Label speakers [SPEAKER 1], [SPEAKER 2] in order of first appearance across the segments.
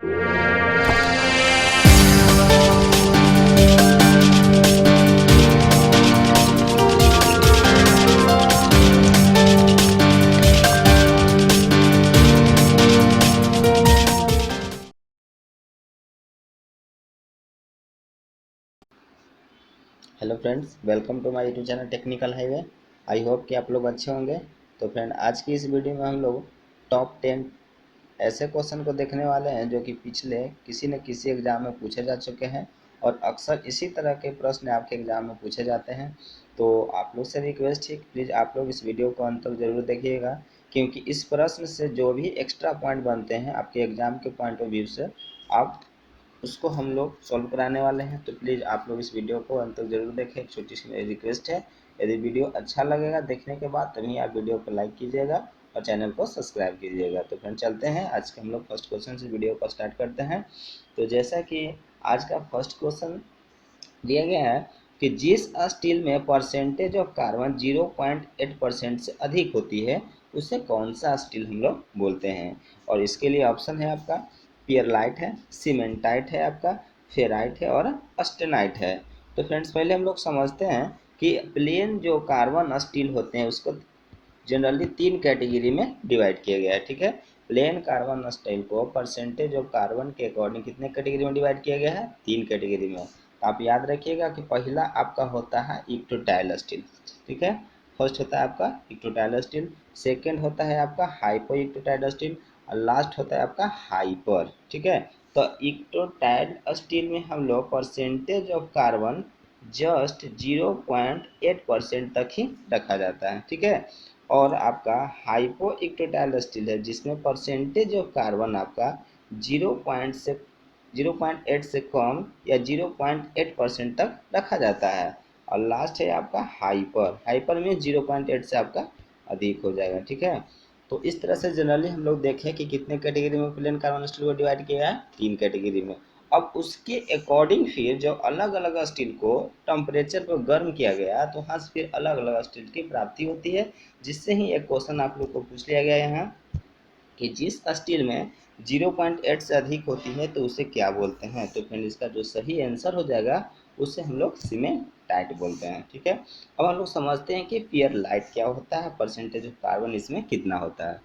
[SPEAKER 1] Hello friends, welcome to my YouTube channel technical highway. I hope कि आप लोग अच्छे होंगे। तो फ्रेंड, आज की इस वीडियो में हम लोग टॉप 10 ऐसे क्वेश्चन को देखने वाले हैं जो कि पिछले किसी न किसी एग्ज़ाम में पूछे जा चुके हैं और अक्सर इसी तरह के प्रश्न आपके एग्ज़ाम में पूछे जाते हैं। तो आप लोग से रिक्वेस्ट है कि प्लीज़ आप लोग इस वीडियो को अंत तक ज़रूर देखिएगा, क्योंकि इस प्रश्न से जो भी एक्स्ट्रा पॉइंट बनते हैं आपके एग्ज़ाम के पॉइंट ऑफ व्यू से, आप उसको हम लोग सॉल्व कराने वाले हैं। तो प्लीज़ आप लोग इस वीडियो को अंत तक जरूर देखें। एक छोटी सी मेरी रिक्वेस्ट है, यदि वीडियो अच्छा लगेगा देखने के बाद तभी आप वीडियो को लाइक कीजिएगा और चैनल को सब्सक्राइब कीजिएगा। तो फ्रेंड, चलते हैं आज के हम लोग फर्स्ट क्वेश्चन से वीडियो को स्टार्ट करते हैं। तो जैसा कि आज का फर्स्ट क्वेश्चन दिया गया है कि जिस स्टील में परसेंटेज ऑफ कार्बन 0.8% से अधिक होती है उसे कौन सा स्टील हम लोग बोलते हैं। और इसके लिए ऑप्शन है आपका पियरलाइट है, सीमेंटाइट है, आपका फेराइट है और अस्टेनाइट है। तो फ्रेंड्स, पहले हम लोग समझते हैं कि प्लेन जो कार्बन स्टील होते हैं उसको जनरली 3 कैटेगरी में डिवाइड किया गया है। ठीक है, प्लेन कार्बन स्टील को परसेंटेज ऑफ कार्बन के अकॉर्डिंग कितने कैटेगरी में डिवाइड किया गया है? 3 कैटेगरी में। तो आप याद रखिएगा कि पहला आपका होता है इक्विटोटाइल स्टील। ठीक है, फर्स्ट होता है आपका इक्विटोटाइल स्टील, सेकेंड होता है आपका हाइपो इक्विटोटाइल स्टील और लास्ट होता है आपका हाइपर। ठीक है, तो इक्विटोटाइल स्टील में हम लोग परसेंटेज ऑफ कार्बन जस्ट 0.8% तक ही रखा जाता है। ठीक है, और आपका हाइपो इक्विटोटाइल स्टील है जिसमें परसेंटेज ऑफ कार्बन आपका 0.8 से कम या 0.8% तक रखा जाता है। और लास्ट है आपका हाइपर, हाइपर में 0.8 से आपका अधिक हो जाएगा। ठीक है, तो इस तरह से जनरली हम लोग देखें कि कितने कैटेगरी में प्लेन कार्बन स्टील को डिवाइड किया है? 3 कैटेगरी में। अब उसके अकॉर्डिंग फिर जो अलग अलग स्टील को टेम्परेचर पर गर्म किया गया तो वहाँ से फिर अलग अलग स्टील की प्राप्ति होती है, जिससे ही एक क्वेश्चन आप लोग को पूछ लिया गया है यहाँ कि जिस स्टील में 0.8 से अधिक होती है तो उसे क्या बोलते हैं। तो फ्रेंड, इसका जो सही आंसर हो जाएगा उसे हम लोग सीमेंटाइट बोलते हैं। ठीक है, अब हम लोग समझते हैं कि पियरलाइट क्या होता है, परसेंटेज ऑफ कार्बन इसमें कितना होता है।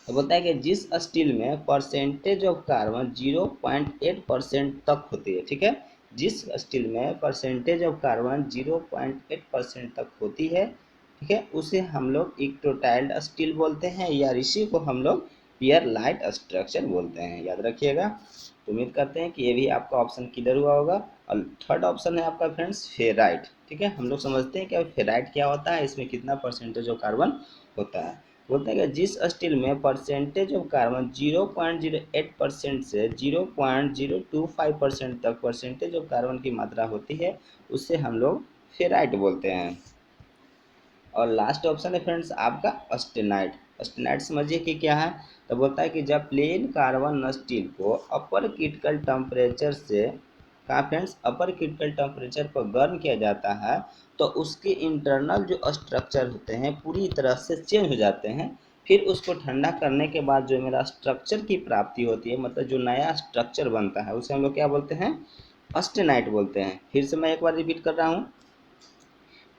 [SPEAKER 1] तो बोलता है कि जिस स्टील में परसेंटेज ऑफ कार्बन 0.8% तक होती है। ठीक है, जिस स्टील में परसेंटेज ऑफ कार्बन 0.8% तक होती है, ठीक है, उसे हम लोग इक्विटोटाइल स्टील बोलते हैं या इसी को हम लोग पियरलाइट स्ट्रक्चर बोलते हैं। याद रखिएगा। तो उम्मीद करते हैं कि ये भी आपका ऑप्शन क्लियर हुआ होगा। और थर्ड ऑप्शन है आपका फ्रेंड्स फेराइट। ठीक है, हम लोग समझते हैं कि फेराइट क्या होता है, इसमें कितना परसेंटेज ऑफ कार्बन होता है। बोलते हैं कि जिस स्टील में परसेंटेज ऑफ कार्बन 0.08% से 0.025% तक परसेंटेज ऑफ कार्बन की मात्रा होती है उससे हम लोग फेराइट बोलते हैं। और लास्ट ऑप्शन है फ्रेंड्स आपका अस्टेनाइट। अस्टेनाइट समझिए कि क्या है। तो बोलता है कि जब प्लेन कार्बन स्टील को अपर क्रिटिकल टेम्परेचर से, कहा फ्रेंड्स, अपर क्रिटिकल टेम्परेचर पर गर्म किया जाता है तो उसके इंटरनल जो स्ट्रक्चर होते हैं पूरी तरह से चेंज हो जाते हैं। फिर उसको ठंडा करने के बाद जो मेरा स्ट्रक्चर की प्राप्ति होती है, मतलब जो नया स्ट्रक्चर बनता है, उसे हम लोग क्या बोलते हैं? अस्टेनाइट बोलते हैं। फिर से मैं एक बार रिपीट कर रहा हूँ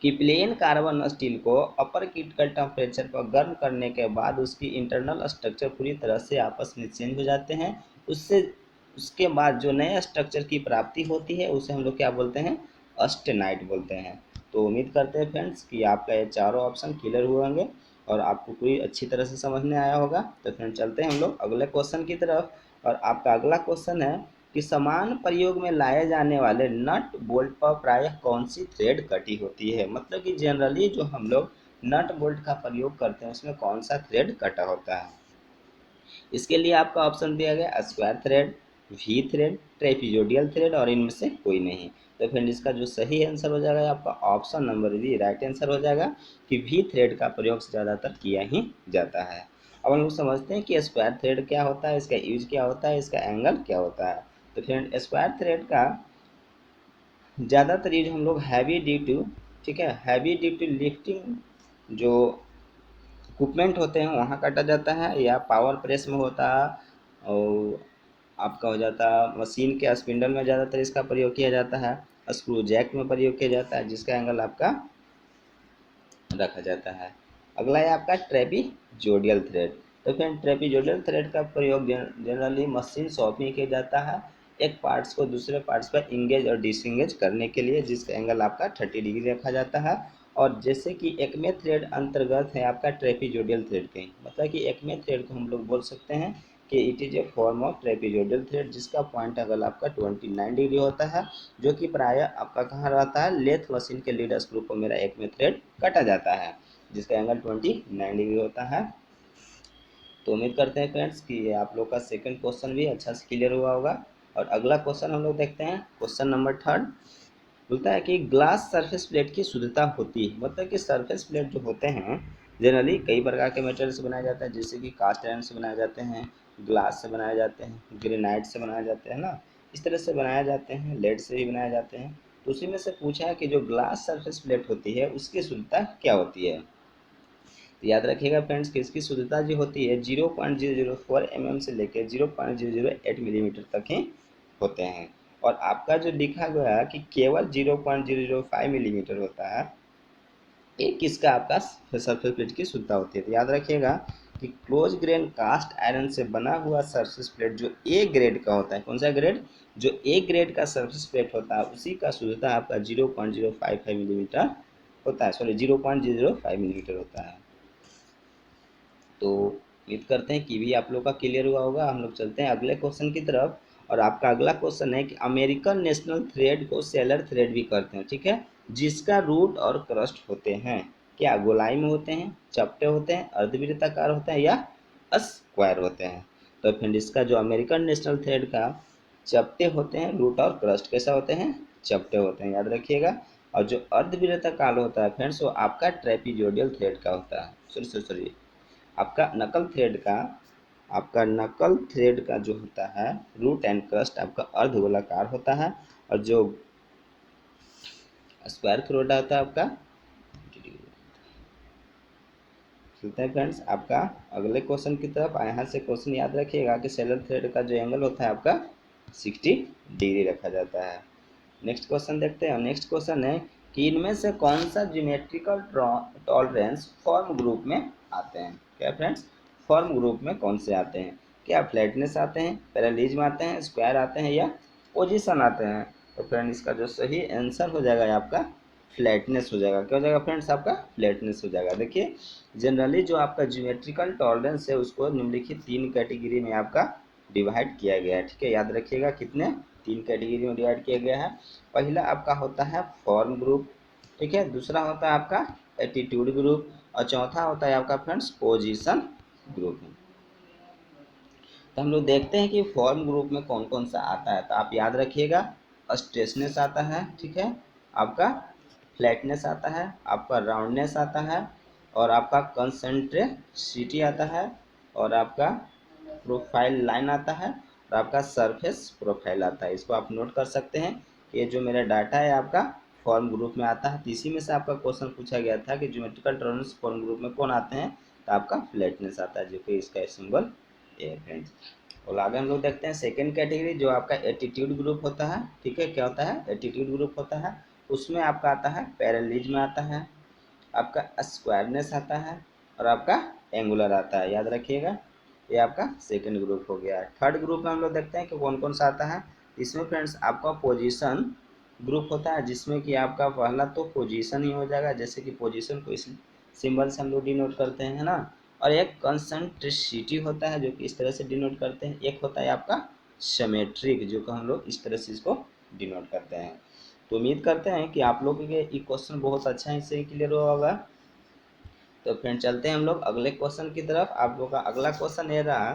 [SPEAKER 1] कि प्लेन कार्बन स्टील को अपर क्रिटिकल टेम्परेचर पर गर्म करने के बाद उसकी इंटरनल स्ट्रक्चर पूरी तरह से आपस में चेंज हो जाते हैं। उससे उसके बाद जो नए स्ट्रक्चर की प्राप्ति होती है उसे हम लोग क्या बोलते हैं? अस्टेनाइट बोलते हैं। तो उम्मीद करते हैं फ्रेंड्स कि आपका ये चारों ऑप्शन क्लियर हुए होंगे और आपको पूरी अच्छी तरह से समझ में आया होगा। तो फ्रेंड, चलते हैं हम लोग अगले क्वेश्चन की तरफ। और आपका अगला क्वेश्चन है कि समान प्रयोग में लाए जाने वाले नट बोल्ट पर प्रायः कौन सी थ्रेड कटी होती है। मतलब कि जनरली जो हम लोग नट बोल्ट का प्रयोग करते हैं उसमें कौन सा थ्रेड कटा होता है। इसके लिए आपका ऑप्शन दिया गया square thread, V thread, trapezoidal thread और इनमें से कोई नहीं। तो फ्रेंड, इसका जो सही आंसर हो जाएगा आपका option number B right answer हो जाएगा कि वी थ्रेड का प्रयोग ज़्यादातर किया ही जाता है। अब हम लोग समझते हैं कि स्क्वायर थ्रेड क्या होता है, इसका यूज क्या होता है, इसका एंगल क्या होता है। तो फ्रेंड, स्क्वायर थ्रेड का ज़्यादातर यूज हम लोग हैवी ड्यूटी, ठीक है, हैवी ड्यूटी लिफ्टिंग जो इक्विपमेंट होते हैं वहाँ काटा जाता है, या पावर प्रेस में होता है, और आपका हो जाता है मशीन के स्पिंडल में ज़्यादातर इसका प्रयोग किया जाता है, स्क्रू जैक में प्रयोग किया जाता है, जिसका एंगल आपका रखा जाता है। अगला है आपका ट्रेपीजोडियल थ्रेड। तो फ्रेंड ट्रेपीजोडियल थ्रेड का प्रयोग जनरली मशीन शॉप में किया जाता है एक पार्ट्स को दूसरे पार्ट्स पर इंगेज और डिसंगेज करने के लिए, जिसका एंगल आपका 30 डिग्री रखा जाता है। और जैसे कि एकमे थ्रेड अंतर्गत है आपका ट्रेपीजोडियल थ्रेड के, मतलब कि एकमे थ्रेड को हम लोग बोल सकते हैं कि it is a form of trapezoidal thread, जिसका पॉइंट एंगल आपका 29 डिग्री होता है, जो कि प्रायः आपका कहाँ रहता है, लेथ मशीन के लीड स्क्रू को मेरा एकमे थ्रेड काटा जाता है, जिसका एंगल 29 डिग्री होता है। तो उम्मीद करते हैं फ्रेंड्स कि आप लोग का सेकंड क्वेश्चन भी अच्छा से क्लियर हुआ होगा। और अगला क्वेश्चन हम लोग देखते हैं, क्वेश्चन नंबर 3 बोलता है कि ग्लास सरफेस प्लेट की शुद्धता होती है। मतलब कि सरफेस प्लेट जो होते हैं जनरली कई प्रकार के मटेरियल से बनाया जाता है, जैसे कि कास्ट आयरन से बनाए जाते हैं, ग्लास से बनाए जाते हैं, ग्रेनाइट से बनाए जाते हैं ना, इस तरह से बनाए जाते हैं, लेड से भी बनाए जाते हैं। तो उसी में से पूछा है कि जो ग्लास सरफेस प्लेट होती है उसकी शुद्धता क्या होती है। तो याद रखिएगा फ्रेंड्स कि इसकी शुद्धता जो होती है 0.004 mm से लेकर 0.008 मिलीमीटर तक ही होते हैं। और आपका जो लिखा गया है कि केवल 0.005 मिलीमीटर होता है, ये किसका आपका सरफेस प्लेट की शुद्धता होती है। तो याद रखिएगा कि क्लोज ग्रेन कास्ट आयरन से बना हुआ सरफेस प्लेट जो ए ग्रेड का होता है, कौन सा ग्रेड, जो ए ग्रेड का सरफेस प्लेट होता है उसी का शुद्धता आपका 0.055 मिलीमीटर होता है, सॉरी 0.005 मिलीमीटर होता है। तो उम्मीद करते हैं कि भी आप लोग का क्लियर हुआ होगा। हम लोग चलते हैं अगले क्वेश्चन की तरफ। और आपका अगला क्वेश्चन है कि अमेरिकन नेशनल थ्रेड को सेलर थ्रेड भी करते हैं, ठीक है, जिसका रूट और क्रस्ट होते हैं क्या गोलाई में होते हैं, चपटे होते हैं, अर्धवृत्ताकार होते हैं या स्क्वायर होते हैं। तो फ्रेंड इसका जो अमेरिकन नेशनल थ्रेड का चपटे होते हैं, रूट और क्रस्ट कैसा होते हैं, चपटे होते हैं, याद रखिएगा। और जो अर्धवृत्ताकार होता है फ्रेंड्स वो आपका ट्रेपीजोडियल थ्रेड का होता है, सॉरी सॉरी आपका नकल थ्रेड का जो होता है रूट एंड क्रस्ट आपका अर्धगोलाकार होता है। और जो स्क्वायर थ्रेड होता है आपका, चलते हैं फ्रेंड्स आपका अगले क्वेश्चन की तरफ। यहाँ से क्वेश्चन याद रखिएगा कि सेलर थ्रेड का जो एंगल होता है आपका 60 डिग्री रखा जाता है। नेक्स्ट क्वेश्चन देखते हैं। नेक्स्ट क्वेश्चन है कि इनमें से कौन सा ज्योमेट्रिकल टॉलरेंस फॉर्म ग्रुप में आते हैं। क्या फ्रेंड्स, फॉर्म ग्रुप में कौन से आते हैं, क्या फ्लैटनेस आते हैं, पैरेललिज्म आते हैं, स्क्वायर आते हैं या पोजीशन आते हैं। तो फ्रेंड इसका जो सही आंसर हो जाएगा आपका फ्लैटनेस हो जाएगा। क्या हो जाएगा फ्रेंड्स, आपका फ्लैटनेस हो जाएगा। देखिए जनरली जो आपका ज्योमेट्रिकल टॉलरेंस है उसको निम्नलिखित 3 कैटेगरी में आपका डिवाइड किया गया है, ठीक है, याद रखिएगा कितने 3 कैटेगरी में डिवाइड किया गया है। पहला आपका होता है फॉर्म ग्रुप, ठीक है, दूसरा होता है आपका एटीट्यूड ग्रुप और चौथा होता है आपका फ्रेंड्स पोजीशन ग्रुप। तो हम लोग देखते हैं कि फॉर्म ग्रुप में कौन कौन सा आता है। तो आप याद रखिएगा स्ट्रेसनेस आता है, ठीक है, आपका फ्लैटनेस आता है, आपका राउंडनेस आता है, और आपका कंसंट्रेसिटी आता है, और आपका प्रोफाइल लाइन आता है, और आपका सरफेस प्रोफाइल आता है। इसको आप नोट कर सकते हैं कि ये जो मेरा डाटा है आपका फॉर्म ग्रुप में आता है। तो इसी में से आपका क्वेश्चन पूछा गया था कि ज्योमेट्रिकल टॉलरेंस फॉर्म ग्रुप में कौन आते हैं, तो आपका फ्लैटनेस आता है, जो कि इसका सिंबल ए फ्रेंड्स। और आगे हम लोग देखते हैं सेकंड कैटेगरी जो आपका एटीट्यूड ग्रुप होता है, ठीक है, क्या होता है एटीट्यूड ग्रुप होता है। उसमें आपका आता है पैरेललिज्म आता है, आपका स्क्वायरनेस आता है, और आपका एंगुलर आता है, याद रखिएगा। ये आपका सेकंड ग्रुप हो गया। थर्ड ग्रुप में हम लोग देखते हैं कि कौन कौन सा आता है। इसमें फ्रेंड्स आपका पोजीशन ग्रुप होता है, जिसमें कि आपका पहला तो पोजीशन ही हो जाएगा, जैसे कि पोजीशन को इस सिंबल से हम लोग डिनोट करते हैं ना। और एक कंसंट्रेसिटी होता है जो कि इस तरह से डिनोट करते हैं। एक होता है आपका सिमेट्रिक जो कि हम लोग इस तरह से इसको डिनोट करते हैं। तो उम्मीद करते हैं कि आप लोगों के ये क्वेश्चन बहुत अच्छा से क्लियर हुआ होगा। तो फ्रेंड चलते हैं हम लोग अगले क्वेश्चन की तरफ। आप लोग का अगला क्वेश्चन ये रहा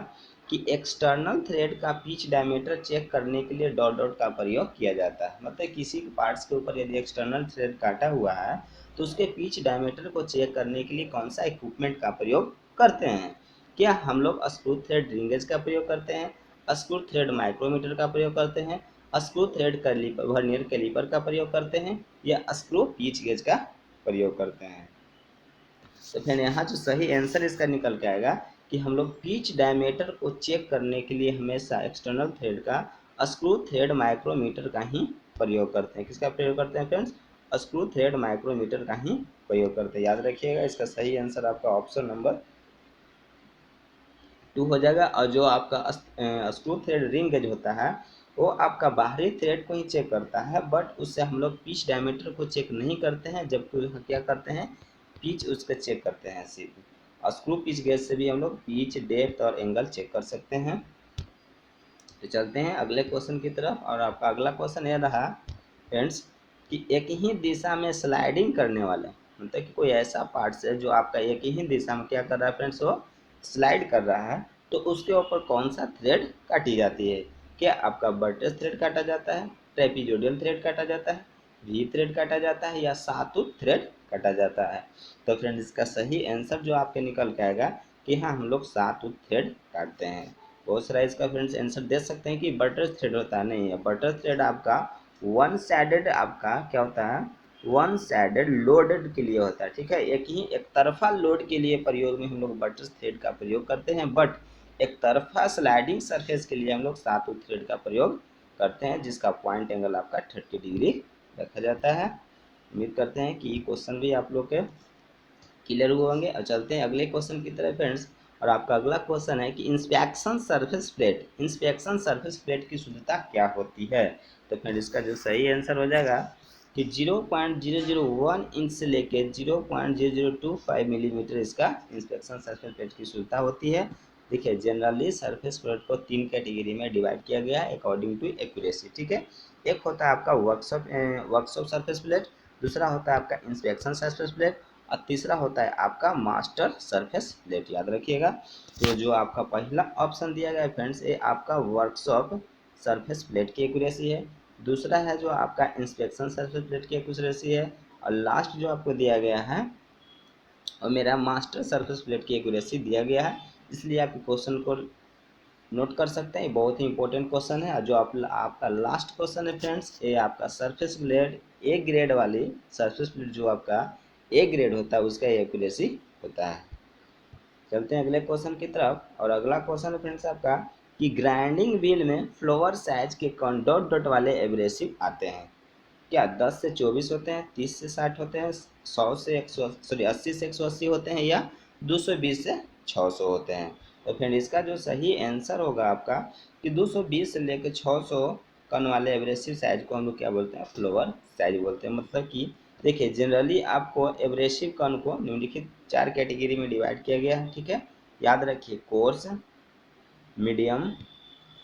[SPEAKER 1] कि एक्सटर्नल थ्रेड का पिच डायमीटर चेक करने के लिए डॉट डॉट का प्रयोग किया जाता है। मतलब किसी पार्ट्स के ऊपर यदि एक्सटर्नल थ्रेड काटा हुआ है तो उसके पिच डायमीटर को चेक करने के लिए कौन सा इक्विपमेंट का प्रयोग करते हैं। क्या हम लोग स्क्रू थ्रेड रिंगेज का प्रयोग करते हैं, स्क्रू थ्रेड माइक्रोमीटर का प्रयोग करते हैं, screw thread calliper vernier calliper का प्रयोग करते हैं, या स्क्रू पिच गेज का प्रयोग करते हैं। तो फिर यहाँ जो सही आंसर इसका निकल के आएगा कि हम लोग पिच डायमीटर को चेक करने के लिए हमेशा एक्सटर्नल थ्रेड का स्क्रू थ्रेड माइक्रोमीटर का ही प्रयोग करते हैं। किसका प्रयोग करते हैं फ्रेंड्स? स्क्रू थ्रेड माइक्रोमीटर का ही प्रयोग करते हैं। याद रखिएगा, इसका सही आंसर आपका ऑप्शन नंबर 2 हो जाएगा। और जो आपका स्क्रू थ्रेड रिंग गेज होता है वो आपका बाहरी थ्रेड को ही चेक करता है, बट उससे हम लोग पिच डायमीटर को चेक नहीं करते हैं, जबकि क्या करते हैं, पिच उसका चेक करते हैं सिर्फ। स्क्रू पिच गेज से भी हम लोग पिच, डेप्थ और एंगल चेक कर सकते हैं। तो चलते हैं अगले क्वेश्चन की तरफ। और आपका अगला क्वेश्चन यह रहा फ्रेंड्स कि एक ही दिशा में स्लाइडिंग करने वाले, मतलब कि कोई ऐसा पार्ट्स है जो आपका एक ही दिशा में क्या कर रहा है फ्रेंड्स, वो स्लाइड कर रहा है, तो उसके ऊपर कौन सा थ्रेड काटी जाती है? क्या आपका बट्रेस थ्रेड काटा जाता है, ट्रेपीजोडियल थ्रेड काटा जाता है, वी थ्रेड काटा जाता है, या सातूथ थ्रेड काटा जाता है? तो फ्रेंड्स इसका सही आंसर जो आपके निकल के आएगा कि हाँ, हम लोग सातूथ थ्रेड काटते हैं। बहुत सारा इसका फ्रेंड्स आंसर दे सकते हैं कि बटर थ्रेड होता है, नहीं है। बटर थ्रेड आपका वन साइडेड, आपका क्या होता है, वन साइडेड लोडेड के लिए होता है, ठीक है। एक तरफा लोड के लिए प्रयोग में हम लोग बटर थ्रेड का प्रयोग करते हैं, बट एक तरफा स्लाइडिंग सरफेस के लिए हम लोग सातूथ थ्रेड का प्रयोग करते हैं, जिसका पॉइंट एंगल आपका 30 डिग्री रखा जाता है। उम्मीद करते हैं कि क्वेश्चन भी आप लोग के क्लियर हुए होंगे। और चलते हैं अगले क्वेश्चन की तरफ फ्रेंड्स। और आपका अगला क्वेश्चन है कि इंस्पेक्शन सरफेस प्लेट की शुद्धता क्या होती है? तो फ्रेंड इसका जो सही आंसर हो जाएगा कि 0.001 इंच से लेके 0.0025 मिलीमीटर इसका इंस्पेक्शन सरफेस प्लेट की शुद्धता होती है। देखिए, जनरली सरफेस प्लेट को 3 कैटेगरी में डिवाइड किया गया है अकॉर्डिंग टू एक्यूरेसी, ठीक है। एक होता है आपका वर्कशॉप सरफेस प्लेट, दूसरा होता है आपका इंस्पेक्शन सरफेस प्लेट, और तीसरा होता है आपका मास्टर सरफेस प्लेट। याद रखिएगा। तो जो आपका पहला ऑप्शन दिया गया है फ्रेंड्स, ये आपका वर्कशॉप सरफेस प्लेट की एक्यूरेसी है, दूसरा है जो आपका इंस्पेक्शन सरफेस प्लेट की एक्यूरेसी है, और लास्ट जो आपको दिया गया है और मेरा मास्टर सरफेस प्लेट की एक्यूरेसी दिया गया है। इसलिए आप क्वेश्चन को नोट कर सकते हैं, बहुत ही इंपॉर्टेंट क्वेश्चन है। और जो आपका लास्ट क्वेश्चन है फ्रेंड्स, ये आपका सरफेस प्लेट ए ग्रेड वाली सरफेस प्लेट जो आपका ए ग्रेड होता है उसका एक्यूरेसी होता है। चलते हैं अगले क्वेश्चन की तरफ। और अगला क्वेश्चन है फ्रेंड्स आपका कि ग्राइंडिंग व्हील में फ्लोवर साइज के कौन डॉट डॉट वाले एब्रेसिव आते हैं? क्या 10 से 24 होते हैं, 30 से 60 होते हैं, 80 से 180 होते हैं, या 220 से 600 होते हैं? तो फ्रेंड इसका जो सही आंसर होगा आपका कि 220 से लेकर 600 कन वाले एब्रेसिव साइज को हम लोग क्या बोलते हैं, फ्लोवर साइज बोलते हैं। मतलब कि देखिए, जनरली आपको एब्रेसिव कन को निम्नलिखित 4 कैटेगरी में डिवाइड किया गया है, ठीक है। याद रखिए, कोर्स, मीडियम,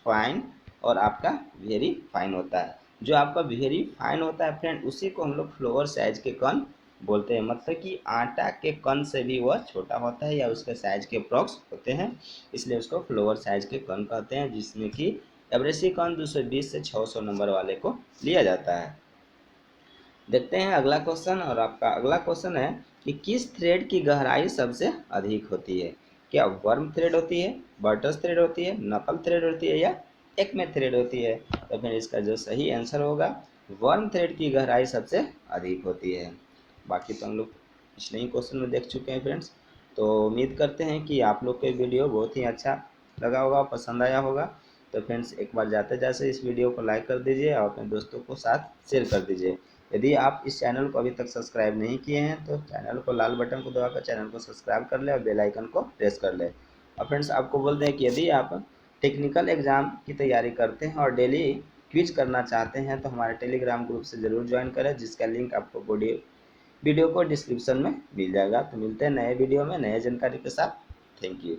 [SPEAKER 1] फाइन और आपका वेरी फाइन होता है। जो आपका वेरी फाइन होता है फ्रेंड, उसी को हम लोग फ्लोवर साइज के कण बोलते हैं। मतलब कि आटा के कण से भी वह छोटा होता है या उसके साइज के अप्रॉक्स होते हैं, इसलिए उसको फ्लोवर साइज के कण कहते हैं, जिसमें कि एवरेसी कण 220 से 600 नंबर वाले को लिया जाता है। देखते हैं अगला क्वेश्चन। और आपका अगला क्वेश्चन है कि किस थ्रेड की गहराई सबसे अधिक होती है? क्या वर्म थ्रेड होती है, बटस थ्रेड होती है, नकल थ्रेड होती है, या एक्मे थ्रेड होती है? तो फिर इसका जो सही आंसर होगा, वर्म थ्रेड की गहराई सबसे अधिक होती है। बाकी तो हम लोग पिछले ही क्वेश्चन में देख चुके हैं फ्रेंड्स। तो उम्मीद करते हैं कि आप लोग को वीडियो बहुत ही अच्छा लगा होगा, पसंद आया होगा। तो फ्रेंड्स, एक बार जाते जाते इस वीडियो को लाइक कर दीजिए और अपने दोस्तों को साथ शेयर कर दीजिए। यदि आप इस चैनल को अभी तक सब्सक्राइब नहीं किए हैं तो चैनल को लाल बटन को दबाकर चैनल को सब्सक्राइब कर ले और बेल आइकन को प्रेस कर ले। और फ्रेंड्स, आपको बोल दें कि यदि आप टेक्निकल एग्ज़ाम की तैयारी करते हैं और डेली क्विज करना चाहते हैं तो हमारे टेलीग्राम ग्रुप से ज़रूर ज्वाइन करें, जिसका लिंक आपको वीडियो को डिस्क्रिप्शन में मिल जाएगा। तो मिलते हैं नए वीडियो में नए जानकारी के साथ। Thank you.